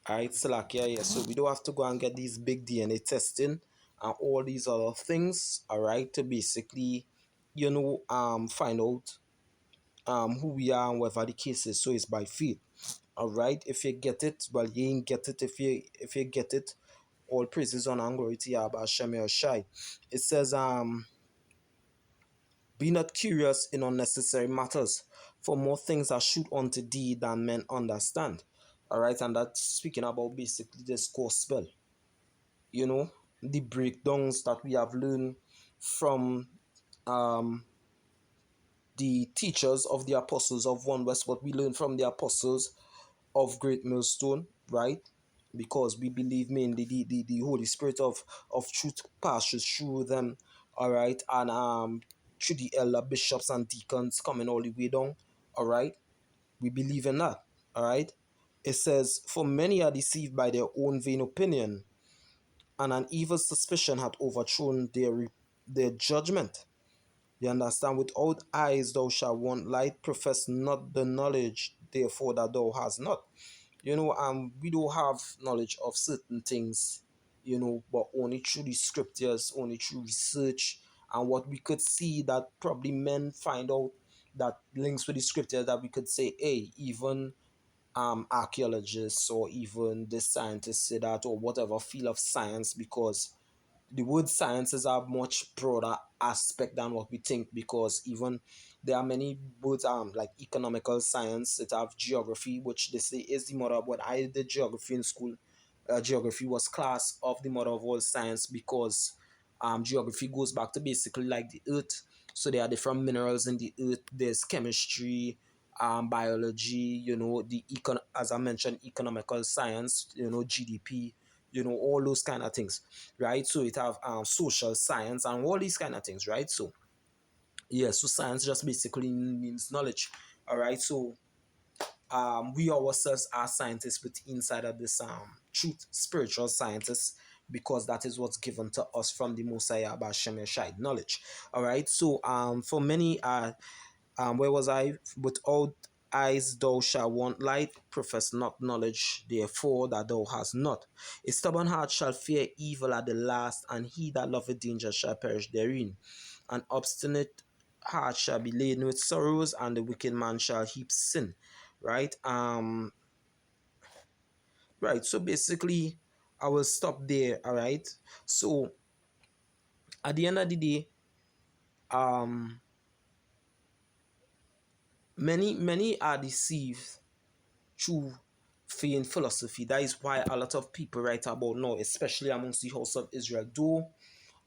Alright, Salakia, yeah. So we don't have to go and get these big DNA testing and all these other things, alright, to basically, find out who we are and whatever the case is. So it's by faith. Alright. If you get it, well you ain't get it. If you get it, all praises on and glory to Yahweh Hashem Shai. It says, be not curious in unnecessary matters, for more things are shoot unto thee than men understand. Alright, and that's speaking about basically this gospel. The breakdowns that we have learned from um the teachers of the apostles of One West, what we learn from the apostles of Great Millstone, right? Because we believe mainly the Holy Spirit of truth passes through them, all right, and through the elder bishops and deacons coming all the way down, all right. We believe in that, all right. It says, "For many are deceived by their own vain opinion, and an evil suspicion hath overthrown their judgment." You understand? Without eyes thou shalt want light, profess not the knowledge, therefore that thou hast not. We don't have knowledge of certain things, but only through the scriptures, only through research, and what we could see that probably men find out that links with the scriptures that we could say, hey, even archaeologists or even the scientists say that, or whatever field of science, because the word science is a much broader aspect than what we think, because even there are many words like economical science, it have geography, which they say is the mother. But I did geography in school. Geography was class of the mother of all science, because geography goes back to basically like the earth. So there are different minerals in the earth. There's chemistry, biology, as I mentioned, economical science, GDP, all those kind of things, right? So it have social science and all these kind of things, right? So yeah, so science just basically means knowledge, all right? So we ourselves are scientists with inside of this truth, spiritual scientists, because that is what's given to us from the Mosiah Bashem Shai knowledge. All right. So for many where was I? Without eyes thou shalt want light, profess not knowledge, therefore that thou hast not. A stubborn heart shall fear evil at the last, and he that loveth danger shall perish therein. An obstinate heart shall be laden with sorrows, and the wicked man shall heap sin. Right? Right. So basically, I will stop there. All right. So at the end of the day, um, many are deceived through vain philosophy. That is why a lot of people write about now, especially amongst the house of Israel. Though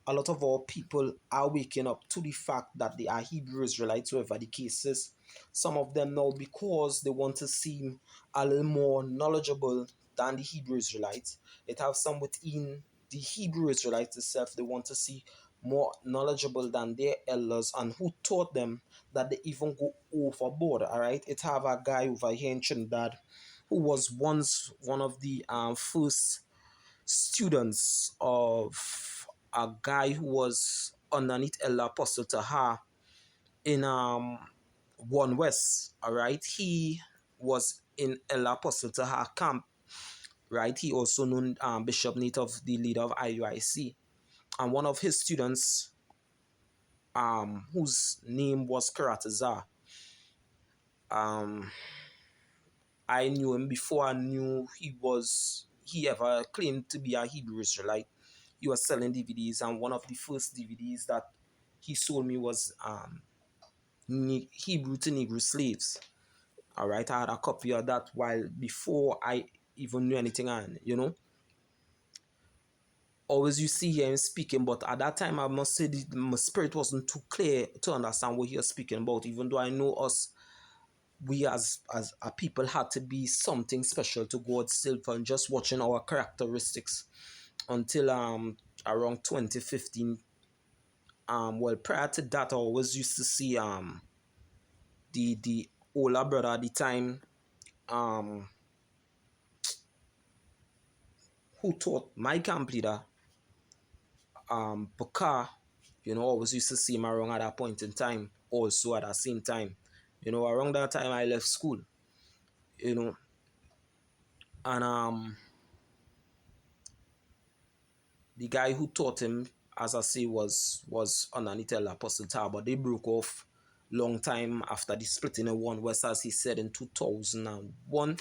a lot of our people are waking up to the fact that they are Hebrew Israelites, whatever the case is. Some of them now, because they want to seem a little more knowledgeable than the Hebrew Israelites. It have some within the Hebrew Israelites itself. They want to see more knowledgeable than their elders and who taught them, that they even go overboard. All right, it have a guy over here in Trinidad who was once one of the first students of a guy who was underneath Elder Apostle Taha in One West. All right, he was in Elder Apostle Taha camp. Right, he also known Bishop Nate, of the leader of IUIC, and one of his students, whose name was Karatazar. Um, I knew him before I knew he ever claimed to be a Hebrew Israelite. He was selling DVDs, and one of the first DVDs that he sold me was Hebrew to Negro Slaves. All right, I had a copy of that while before I even knew anything, and always you see him speaking, but at that time I must say my spirit wasn't too clear to understand what he was speaking about. Even though I know us, we as a people had to be something special to God still, from just watching our characteristics until around 2015. Well, prior to that, I always used to see the older brother at the time, um who taught my camp leader, Bakar. Always used to see him around at that point in time, also at the same time. Around that time I left school, you know and The guy who taught him, as I say, was underneath the Apostle Tar, but they broke off long time after the split in a one West, as he said in 2001.